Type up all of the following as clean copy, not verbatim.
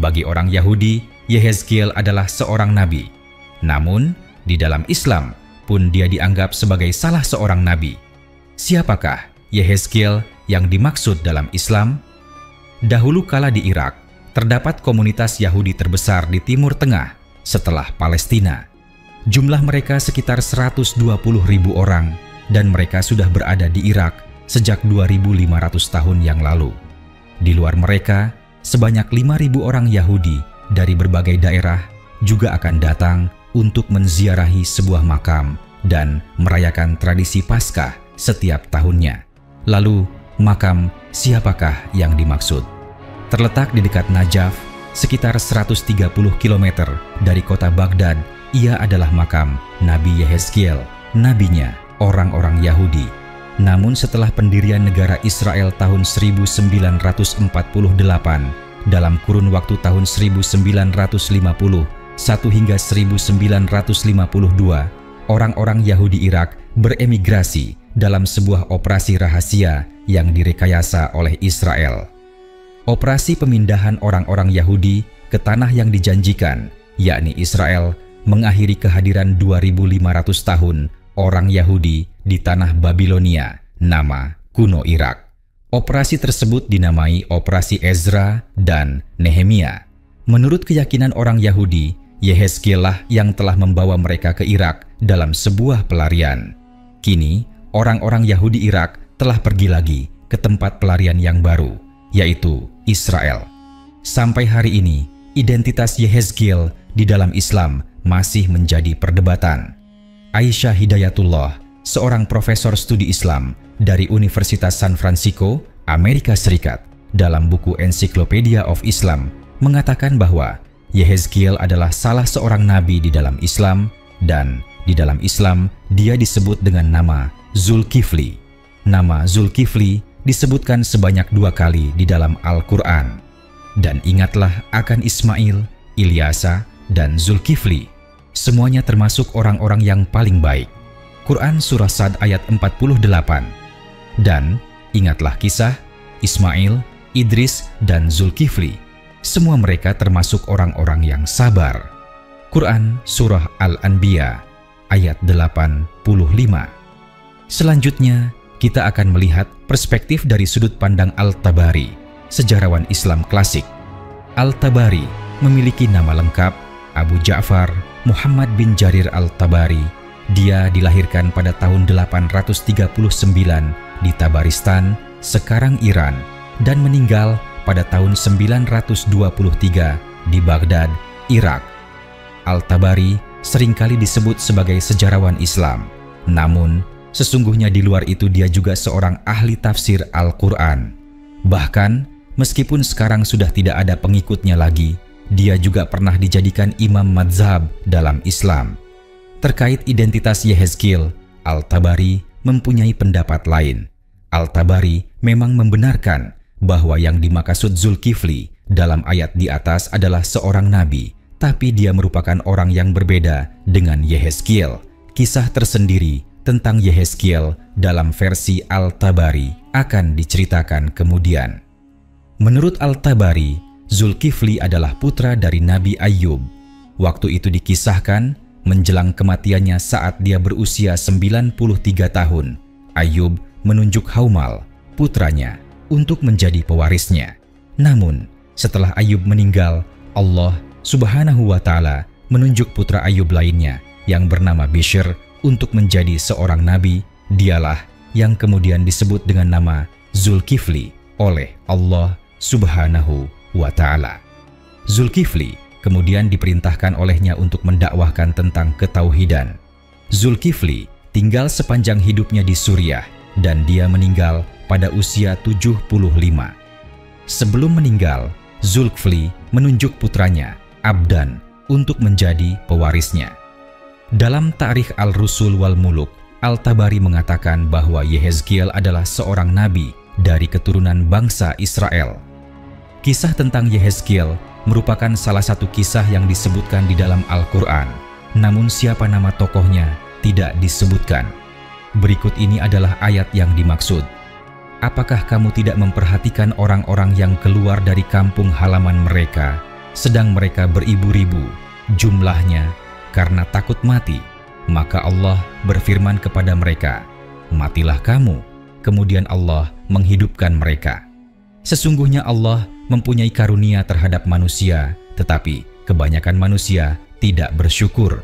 Bagi orang Yahudi, Yehezkiel adalah seorang nabi. Namun, di dalam Islam pun dia dianggap sebagai salah seorang nabi. Siapakah Yehezkiel yang dimaksud dalam Islam? Dahulu kala di Irak, terdapat komunitas Yahudi terbesar di Timur Tengah setelah Palestina. Jumlah mereka sekitar 120.000 orang dan mereka sudah berada di Irak sejak 2.500 tahun yang lalu. Di luar mereka, sebanyak 5.000 orang Yahudi dari berbagai daerah juga akan datang untuk menziarahi sebuah makam dan merayakan tradisi Paskah setiap tahunnya. Lalu, makam siapakah yang dimaksud? Terletak di dekat Najaf, sekitar 130 km dari kota Baghdad, ia adalah makam Nabi Yehezkiel, nabinya orang-orang Yahudi. Namun setelah pendirian negara Israel tahun 1948, dalam kurun waktu tahun 1951 hingga 1952, orang-orang Yahudi Irak beremigrasi dalam sebuah operasi rahasia yang direkayasa oleh Israel. Operasi pemindahan orang-orang Yahudi ke tanah yang dijanjikan, yakni Israel, mengakhiri kehadiran 2.500 tahun orang Yahudi di tanah Babilonia, nama kuno Irak. Operasi tersebut dinamai Operasi Ezra dan Nehemia. Menurut keyakinan orang Yahudi, Yehezkiel lah yang telah membawa mereka ke Irak dalam sebuah pelarian. Kini, orang-orang Yahudi Irak telah pergi lagi ke tempat pelarian yang baru, yaitu Israel. Sampai hari ini, identitas Yehezkiel di dalam Islam masih menjadi perdebatan. Aisyah Hidayatullah, seorang profesor studi Islam dari Universitas San Francisco, Amerika Serikat, dalam buku Encyclopedia of Islam, mengatakan bahwa Yehezkiel adalah salah seorang nabi di dalam Islam, dan di dalam Islam dia disebut dengan nama Zulkifli. Nama Zulkifli disebutkan sebanyak 2 kali di dalam Al-Quran. Dan ingatlah akan Ismail, Ilyasa, dan Zulkifli. Semuanya termasuk orang-orang yang paling baik. Quran Surah Sad ayat 48. Dan ingatlah kisah Ismail, Idris, dan Zulkifli. Semua mereka termasuk orang-orang yang sabar. Quran Surah Al-Anbiya ayat 85. Selanjutnya, kita akan melihat perspektif dari sudut pandang Al-Tabari, sejarawan Islam klasik. Al-Tabari memiliki nama lengkap Abu Ja'far Muhammad bin Jarir Al-Tabari. Dia dilahirkan pada tahun 839 di Tabaristan, sekarang Iran, dan meninggal pada tahun 923 di Baghdad, Irak. Al-Tabari seringkali disebut sebagai sejarawan Islam. Namun, sesungguhnya di luar itu dia juga seorang ahli tafsir Al-Quran. Bahkan, meskipun sekarang sudah tidak ada pengikutnya lagi, dia juga pernah dijadikan imam mazhab dalam Islam. Terkait identitas Yehezkiel, Al-Tabari mempunyai pendapat lain. Al-Tabari memang membenarkan bahwa yang dimaksud Zulkifli dalam ayat di atas adalah seorang nabi, tapi dia merupakan orang yang berbeda dengan Yehezkiel. Kisah tersendiri tentang Yehezkiel dalam versi Al-Tabari akan diceritakan kemudian. Menurut Al-Tabari, Zulkifli adalah putra dari Nabi Ayyub. Waktu itu dikisahkan menjelang kematiannya saat dia berusia 93 tahun, Ayyub menunjuk Haumal, putranya, untuk menjadi pewarisnya. Namun, setelah Ayyub meninggal, Allah Subhanahu wa Ta'ala menunjuk putra Ayyub lainnya yang bernama Bishr untuk menjadi seorang nabi. Dialah yang kemudian disebut dengan nama Zulkifli oleh Allah Subhanahu wa Ta'ala. Zulkifli kemudian diperintahkan olehnya untuk mendakwahkan tentang ketauhidan. Zulkifli tinggal sepanjang hidupnya di Suriah dan dia meninggal pada usia 75. Sebelum meninggal, Zulkifli menunjuk putranya, Abdan, untuk menjadi pewarisnya. Dalam Ta'rikh Al-Rusul wal Muluk, Al-Tabari mengatakan bahwa Yehezkiel adalah seorang nabi dari keturunan bangsa Israel. Kisah tentang Yehezkiel merupakan salah satu kisah yang disebutkan di dalam Al-Quran, namun siapa nama tokohnya tidak disebutkan. Berikut ini adalah ayat yang dimaksud. Apakah kamu tidak memperhatikan orang-orang yang keluar dari kampung halaman mereka sedang mereka beribu-ribu jumlahnya karena takut mati. Maka Allah berfirman kepada mereka, "Matilah kamu." Kemudian Allah menghidupkan mereka. Sesungguhnya Allah mempunyai karunia terhadap manusia, tetapi kebanyakan manusia tidak bersyukur.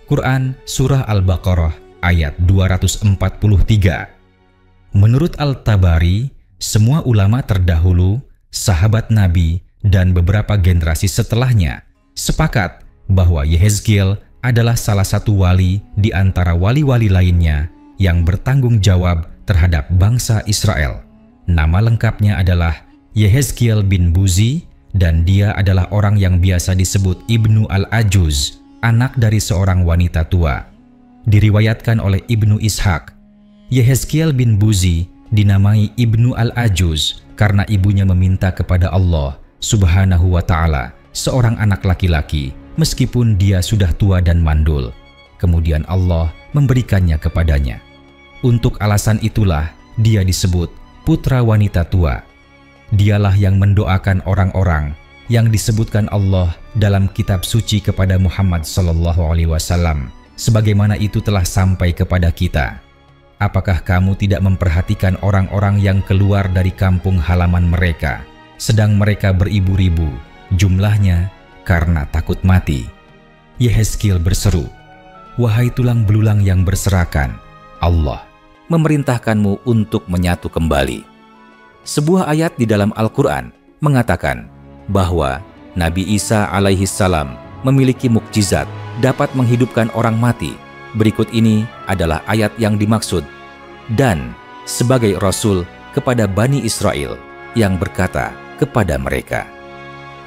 Quran Surah Al-Baqarah ayat 243. Menurut Al-Tabari, semua ulama terdahulu, sahabat Nabi, dan beberapa generasi setelahnya sepakat bahwa Yehezkiel adalah salah satu wali di antara wali-wali lainnya yang bertanggung jawab terhadap bangsa Israel. Nama lengkapnya adalah Yehezkiel bin Buzi, dan dia adalah orang yang biasa disebut Ibnu Al-Ajuz, anak dari seorang wanita tua. Diriwayatkan oleh Ibnu Ishaq, Yehezkiel bin Buzi dinamai Ibnu Al-Ajuz karena ibunya meminta kepada Allah Subhanahu wa Ta'ala seorang anak laki-laki meskipun dia sudah tua dan mandul. Kemudian Allah memberikannya kepadanya. Untuk alasan itulah dia disebut putra wanita tua. Dialah yang mendoakan orang-orang yang disebutkan Allah dalam kitab suci kepada Muhammad SAW, sebagaimana itu telah sampai kepada kita. Apakah kamu tidak memperhatikan orang-orang yang keluar dari kampung halaman mereka, sedang mereka beribu-ribu jumlahnya karena takut mati? Yehezkiel berseru, "Wahai tulang belulang yang berserakan, Allah memerintahkanmu untuk menyatu kembali." Sebuah ayat di dalam Al-Quran mengatakan bahwa Nabi Isa alaihi salam memiliki mukjizat dapat menghidupkan orang mati. Berikut ini adalah ayat yang dimaksud. "Dan sebagai Rasul kepada Bani Israel yang berkata kepada mereka,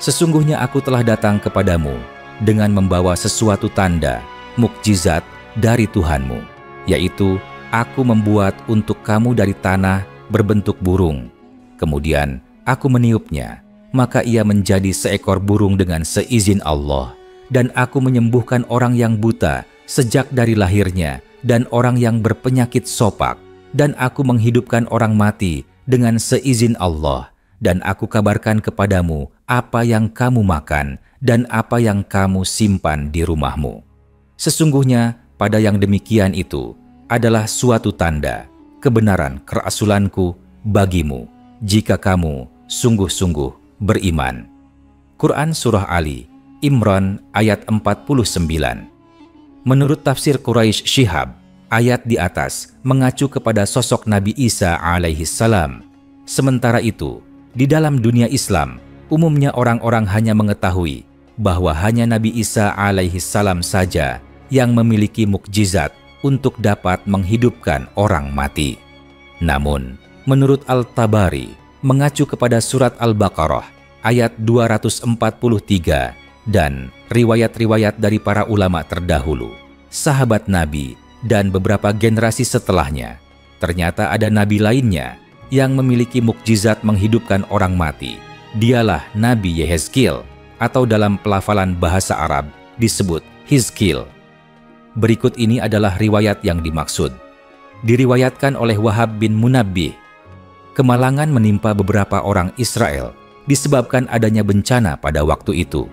sesungguhnya aku telah datang kepadamu dengan membawa sesuatu tanda, mukjizat dari Tuhanmu, yaitu aku membuat untuk kamu dari tanah berbentuk burung. Kemudian aku meniupnya, maka ia menjadi seekor burung dengan seizin Allah. Dan aku menyembuhkan orang yang buta sejak dari lahirnya dan orang yang berpenyakit sopak. Dan aku menghidupkan orang mati dengan seizin Allah. Dan aku kabarkan kepadamu apa yang kamu makan dan apa yang kamu simpan di rumahmu. Sesungguhnya pada yang demikian itu adalah suatu tanda kebenaran kerasulanku bagimu jika kamu sungguh-sungguh beriman." Quran Surah Ali Imran ayat 49. Menurut tafsir Quraisy Shihab, ayat di atas mengacu kepada sosok Nabi Isa alaihi salam. Sementara itu, di dalam dunia Islam, umumnya orang-orang hanya mengetahui bahwa hanya Nabi Isa alaihi salam saja yang memiliki mukjizat untuk dapat menghidupkan orang mati. Namun, menurut Al-Tabari, mengacu kepada surat Al-Baqarah ayat 243 dan riwayat-riwayat dari para ulama terdahulu, sahabat Nabi, dan beberapa generasi setelahnya, ternyata ada Nabi lainnya yang memiliki mukjizat menghidupkan orang mati. Dialah Nabi Yehezkiel, atau dalam pelafalan bahasa Arab disebut Hizkil. Berikut ini adalah riwayat yang dimaksud. Diriwayatkan oleh Wahab bin Munabbih, kemalangan menimpa beberapa orang Israel disebabkan adanya bencana pada waktu itu.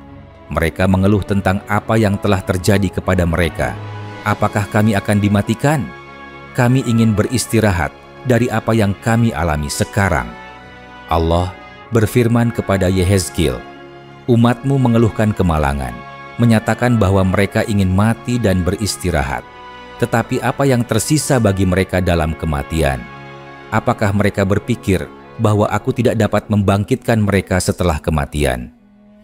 Mereka mengeluh tentang apa yang telah terjadi kepada mereka. "Apakah kami akan dimatikan? Kami ingin beristirahat dari apa yang kami alami sekarang." Allah berfirman kepada Yehezkiel, "Umatmu mengeluhkan kemalangan, menyatakan bahwa mereka ingin mati dan beristirahat. Tetapi apa yang tersisa bagi mereka dalam kematian? Apakah mereka berpikir bahwa aku tidak dapat membangkitkan mereka setelah kematian?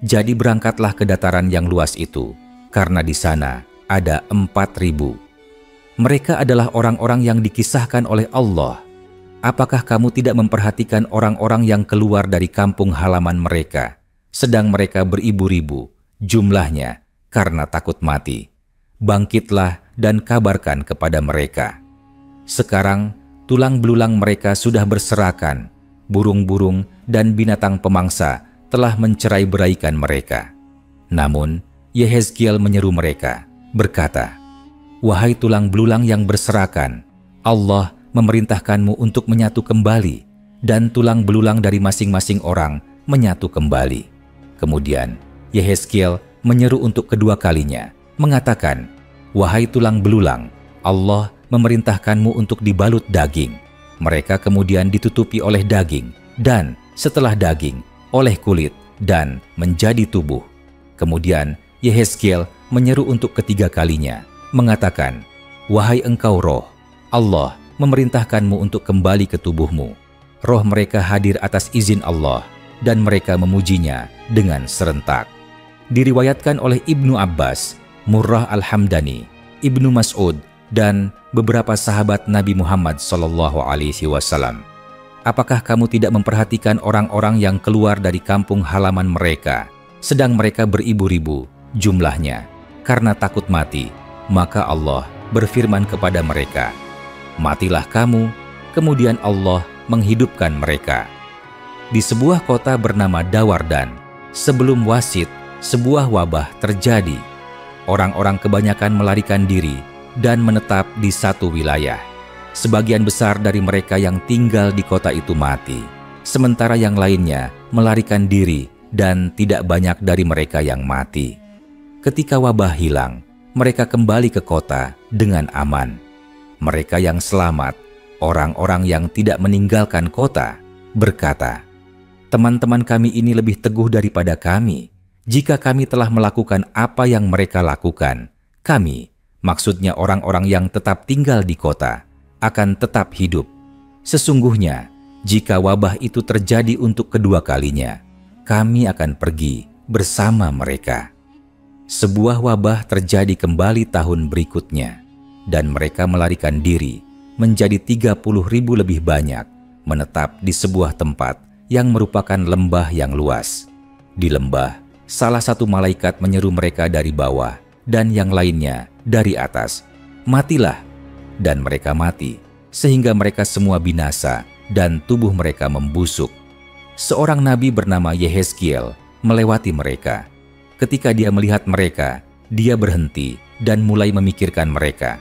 Jadi berangkatlah ke dataran yang luas itu, karena di sana ada 4.000. Mereka adalah orang-orang yang dikisahkan oleh Allah. Apakah kamu tidak memperhatikan orang-orang yang keluar dari kampung halaman mereka, sedang mereka beribu-ribu jumlahnya karena takut mati? Bangkitlah dan kabarkan kepada mereka. Sekarang tulang belulang mereka sudah berserakan, burung-burung dan binatang pemangsa telah mencerai-beraikan mereka." Namun Yehezkiel menyeru mereka, berkata, "Wahai tulang belulang yang berserakan, Allah memerintahkanmu untuk menyatu kembali, dan tulang belulang dari masing-masing orang menyatu kembali." Kemudian Yehezkiel menyeru untuk kedua kalinya, mengatakan, "Wahai tulang belulang, Allah memerintahkanmu untuk dibalut daging." Mereka kemudian ditutupi oleh daging, dan setelah daging, oleh kulit, dan menjadi tubuh. Kemudian Yehezkiel menyeru untuk ketiga kalinya, mengatakan, "Wahai engkau roh, Allah memerintahkanmu untuk kembali ke tubuhmu." Roh mereka hadir atas izin Allah, dan mereka memujinya dengan serentak. Diriwayatkan oleh Ibnu Abbas, Murrah Al-Hamdani, Ibnu Mas'ud, dan beberapa sahabat Nabi Muhammad SAW. Apakah kamu tidak memperhatikan orang-orang yang keluar dari kampung halaman mereka, sedang mereka beribu-ribu jumlahnya, karena takut mati? Maka Allah berfirman kepada mereka, "Matilah kamu," kemudian Allah menghidupkan mereka. Di sebuah kota bernama Dawardan, sebelum Wasit, sebuah wabah terjadi. Orang-orang kebanyakan melarikan diri dan menetap di satu wilayah. Sebagian besar dari mereka yang tinggal di kota itu mati, sementara yang lainnya melarikan diri dan tidak banyak dari mereka yang mati. Ketika wabah hilang, mereka kembali ke kota dengan aman. Mereka yang selamat, orang-orang yang tidak meninggalkan kota, berkata, "Teman-teman kami ini lebih teguh daripada kami. Jika kami telah melakukan apa yang mereka lakukan, kami," maksudnya orang-orang yang tetap tinggal di kota, "akan tetap hidup. Sesungguhnya, jika wabah itu terjadi untuk kedua kalinya, kami akan pergi bersama mereka." Sebuah wabah terjadi kembali tahun berikutnya, dan mereka melarikan diri menjadi 30.000 lebih banyak, menetap di sebuah tempat yang merupakan lembah yang luas. Di lembah, salah satu malaikat menyeru mereka dari bawah, dan yang lainnya dari atas, "Matilah!" Dan mereka mati, sehingga mereka semua binasa dan tubuh mereka membusuk. Seorang nabi bernama Yehezkiel melewati mereka. Ketika dia melihat mereka, dia berhenti dan mulai memikirkan mereka.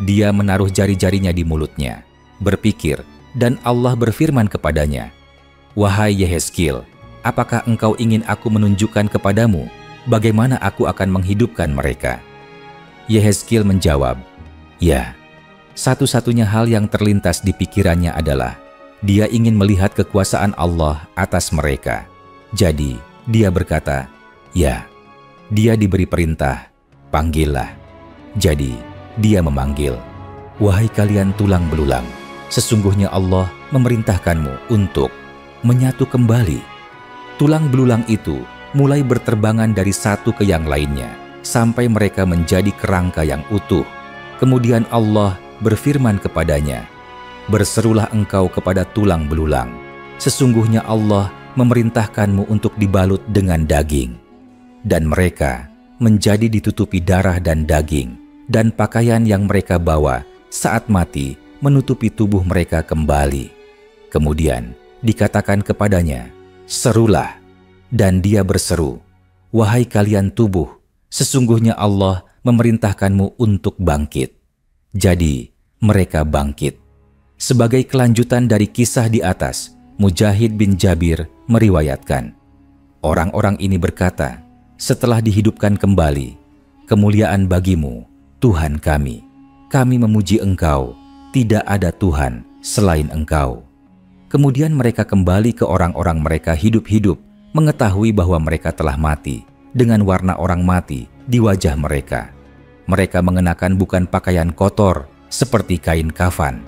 Dia menaruh jari-jarinya di mulutnya, berpikir, dan Allah berfirman kepadanya, "Wahai Yehezkiel, apakah engkau ingin aku menunjukkan kepadamu bagaimana aku akan menghidupkan mereka?" Yehezkiel menjawab, "Ya." Satu-satunya hal yang terlintas di pikirannya adalah dia ingin melihat kekuasaan Allah atas mereka. Jadi dia berkata, "Ya." Dia diberi perintah, "Panggillah." Jadi dia memanggil, "Wahai kalian tulang belulang, sesungguhnya Allah memerintahkanmu untuk menyatu kembali." Tulang belulang itu mulai berterbangan dari satu ke yang lainnya, sampai mereka menjadi kerangka yang utuh. Kemudian Allah berfirman kepadanya, "Berserulah engkau kepada tulang belulang, sesungguhnya Allah memerintahkanmu untuk dibalut dengan daging." Dan mereka menjadi ditutupi darah dan daging, dan pakaian yang mereka bawa saat mati menutupi tubuh mereka kembali. Kemudian dikatakan kepadanya, "Serulah." Dan dia berseru, "Wahai kalian tubuh, sesungguhnya Allah memerintahkanmu untuk bangkit." Jadi mereka bangkit. Sebagai kelanjutan dari kisah di atas, Mujahid bin Jabir meriwayatkan, orang-orang ini berkata, setelah dihidupkan kembali, "Kemuliaan bagimu, Tuhan kami. Kami memuji Engkau, tidak ada Tuhan selain Engkau." Kemudian mereka kembali ke orang-orang mereka hidup-hidup, mengetahui bahwa mereka telah mati, dengan warna orang mati di wajah mereka. Mereka mengenakan bukan pakaian kotor, seperti kain kafan.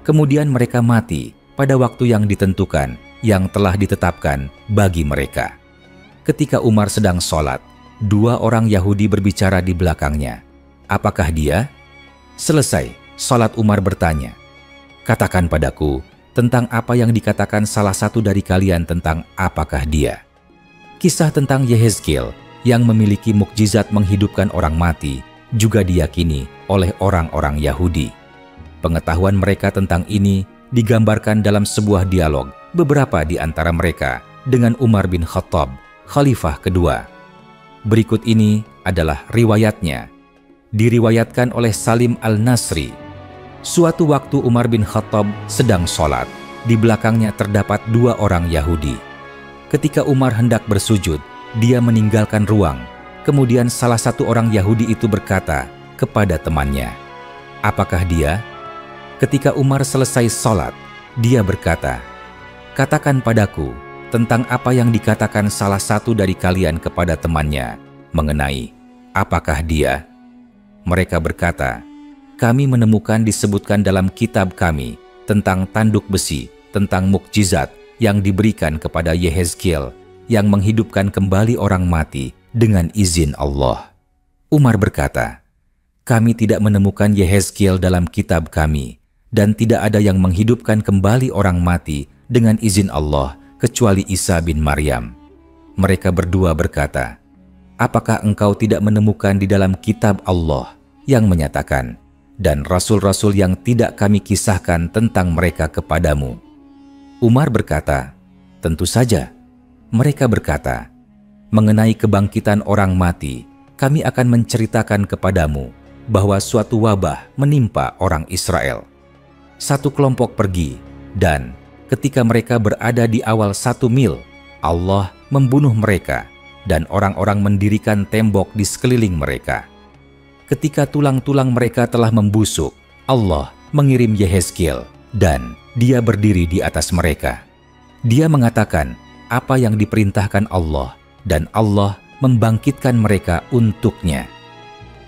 Kemudian mereka mati pada waktu yang ditentukan, yang telah ditetapkan bagi mereka. Ketika Umar sedang sholat, dua orang Yahudi berbicara di belakangnya. Apakah dia? Selesai, sholat Umar bertanya, "Katakan padaku tentang apa yang dikatakan salah satu dari kalian tentang apakah dia." Kisah tentang Yehezkiel yang memiliki mukjizat menghidupkan orang mati juga diyakini oleh orang-orang Yahudi. Pengetahuan mereka tentang ini digambarkan dalam sebuah dialog beberapa di antara mereka dengan Umar bin Khattab, Khalifah kedua. Berikut ini adalah riwayatnya. Diriwayatkan oleh Salim Al-Nasri. Suatu waktu Umar bin Khattab sedang sholat. Di belakangnya terdapat dua orang Yahudi. Ketika Umar hendak bersujud, dia meninggalkan ruang. Kemudian salah satu orang Yahudi itu berkata kepada temannya, "Apakah dia?" Ketika Umar selesai sholat, dia berkata, "Katakan padaku tentang apa yang dikatakan salah satu dari kalian kepada temannya mengenai apakah dia?" Mereka berkata, "Kami menemukan disebutkan dalam kitab kami tentang tanduk besi, tentang mukjizat yang diberikan kepada Yehezkiel yang menghidupkan kembali orang mati dengan izin Allah." Umar berkata, "Kami tidak menemukan Yehezkiel dalam kitab kami, dan tidak ada yang menghidupkan kembali orang mati dengan izin Allah kecuali Isa bin Maryam." Mereka berdua berkata, "Apakah engkau tidak menemukan di dalam kitab Allah yang menyatakan, dan rasul-rasul yang tidak kami kisahkan tentang mereka kepadamu?" Umar berkata, "Tentu saja." Mereka berkata, "Mengenai kebangkitan orang mati, kami akan menceritakan kepadamu bahwa suatu wabah menimpa orang Israel. Satu kelompok pergi, dan ketika mereka berada di awal 1 mil, Allah membunuh mereka, dan orang-orang mendirikan tembok di sekeliling mereka. Ketika tulang-tulang mereka telah membusuk, Allah mengirim Yehezkiel, dan dia berdiri di atas mereka. Dia mengatakan apa yang diperintahkan Allah, dan Allah membangkitkan mereka untuknya."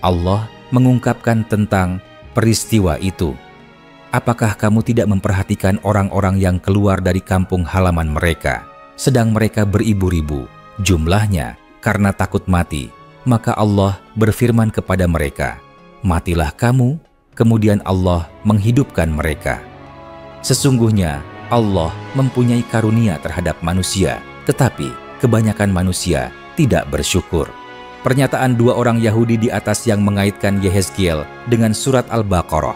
Allah mengungkapkan tentang peristiwa itu, "Apakah kamu tidak memperhatikan orang-orang yang keluar dari kampung halaman mereka, sedang mereka beribu-ribu jumlahnya karena takut mati? Maka Allah berfirman kepada mereka, 'Matilah kamu,' kemudian Allah menghidupkan mereka. Sesungguhnya Allah mempunyai karunia terhadap manusia, tetapi kebanyakan manusia tidak bersyukur." Pernyataan dua orang Yahudi di atas yang mengaitkan Yehezkiel dengan surat Al-Baqarah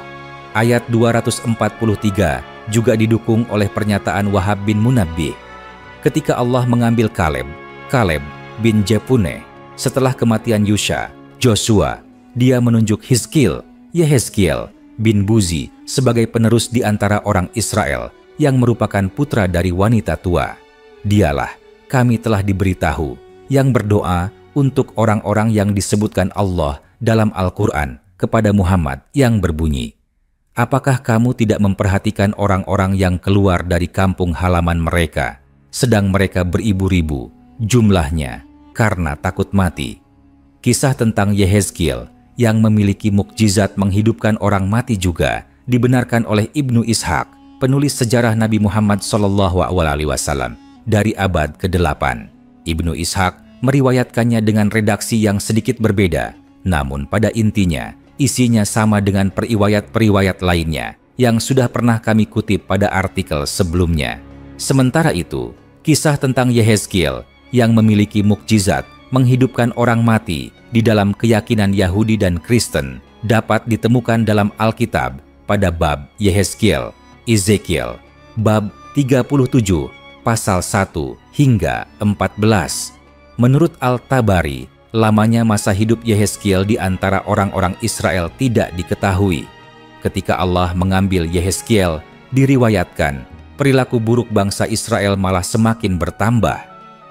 ayat 243 juga didukung oleh pernyataan Wahab bin Munabbih. Ketika Allah mengambil Kaleb bin Jepune setelah kematian Joshua, dia menunjuk Yehezkiel bin Buzi sebagai penerus di antara orang Israel yang merupakan putra dari wanita tua. Dialah kami telah diberitahu yang berdoa untuk orang-orang yang disebutkan Allah dalam Al-Quran kepada Muhammad yang berbunyi, "Apakah kamu tidak memperhatikan orang-orang yang keluar dari kampung halaman mereka, sedang mereka beribu-ribu jumlahnya karena takut mati?" Kisah tentang Yehezkiel yang memiliki mukjizat menghidupkan orang mati juga dibenarkan oleh Ibnu Ishaq, penulis sejarah Nabi Muhammad SAW dari abad ke-8. Ibnu Ishaq meriwayatkannya dengan redaksi yang sedikit berbeda, namun pada intinya isinya sama dengan periwayat-periwayat lainnya yang sudah pernah kami kutip pada artikel sebelumnya. Sementara itu, kisah tentang Yehezkiel yang memiliki mukjizat menghidupkan orang mati di dalam keyakinan Yahudi dan Kristen dapat ditemukan dalam Alkitab pada bab Yehezkiel, Ezekiel, bab 37, pasal 1 hingga 14. Menurut Al-Tabari, lamanya masa hidup Yehezkiel di antara orang-orang Israel tidak diketahui. Ketika Allah mengambil Yehezkiel, diriwayatkan perilaku buruk bangsa Israel malah semakin bertambah.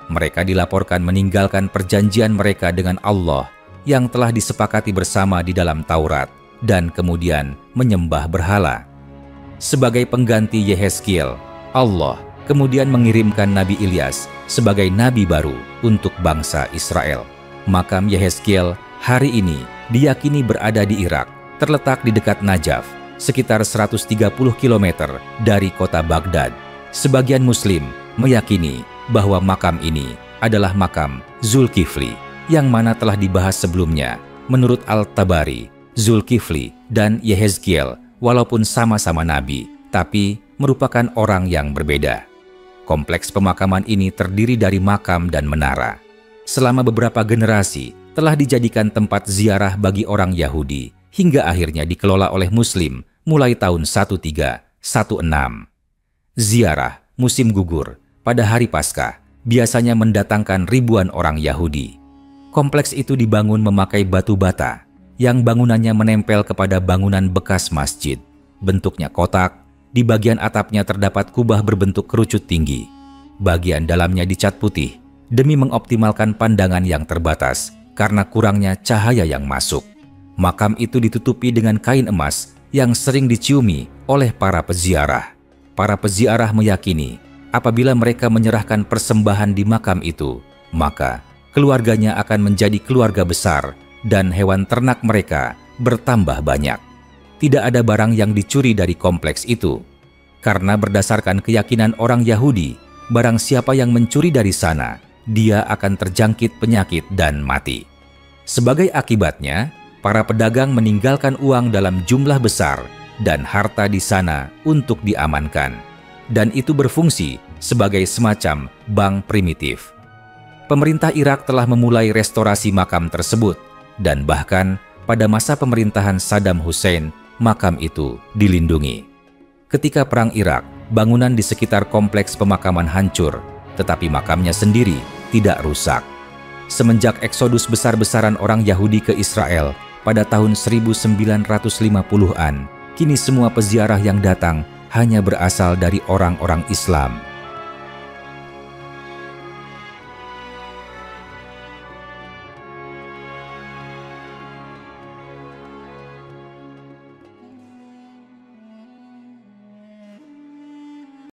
Mereka dilaporkan meninggalkan perjanjian mereka dengan Allah yang telah disepakati bersama di dalam Taurat dan kemudian menyembah berhala. Sebagai pengganti Yehezkiel, Allah kemudian mengirimkan Nabi Ilyas sebagai nabi baru untuk bangsa Israel. Makam Yehezkiel hari ini diyakini berada di Irak, terletak di dekat Najaf, sekitar 130 km dari kota Baghdad. Sebagian Muslim meyakini bahwa makam ini adalah makam Zulkifli, yang mana telah dibahas sebelumnya. Menurut Al-Tabari, Zulkifli dan Yehezkiel walaupun sama-sama nabi, tapi merupakan orang yang berbeda. Kompleks pemakaman ini terdiri dari makam dan menara. Selama beberapa generasi telah dijadikan tempat ziarah bagi orang Yahudi hingga akhirnya dikelola oleh Muslim mulai tahun 1316. Ziarah musim gugur pada hari Paskah biasanya mendatangkan ribuan orang Yahudi. Kompleks itu dibangun memakai batu bata yang bangunannya menempel kepada bangunan bekas masjid. Bentuknya kotak, di bagian atapnya terdapat kubah berbentuk kerucut tinggi. Bagian dalamnya dicat putih demi mengoptimalkan pandangan yang terbatas karena kurangnya cahaya yang masuk. Makam itu ditutupi dengan kain emas yang sering diciumi oleh para peziarah. Para peziarah meyakini apabila mereka menyerahkan persembahan di makam itu, maka keluarganya akan menjadi keluarga besar dan hewan ternak mereka bertambah banyak. Tidak ada barang yang dicuri dari kompleks itu, karena berdasarkan keyakinan orang Yahudi, barang siapa yang mencuri dari sana, dia akan terjangkit penyakit dan mati. Sebagai akibatnya, para pedagang meninggalkan uang dalam jumlah besar dan harta di sana untuk diamankan, dan itu berfungsi sebagai semacam bank primitif. Pemerintah Irak telah memulai restorasi makam tersebut, dan bahkan pada masa pemerintahan Saddam Hussein, makam itu dilindungi. Ketika Perang Irak, bangunan di sekitar kompleks pemakaman hancur, tetapi makamnya sendiri tidak rusak. Semenjak eksodus besar-besaran orang Yahudi ke Israel pada tahun 1950-an, kini semua peziarah yang datang hanya berasal dari orang-orang Islam.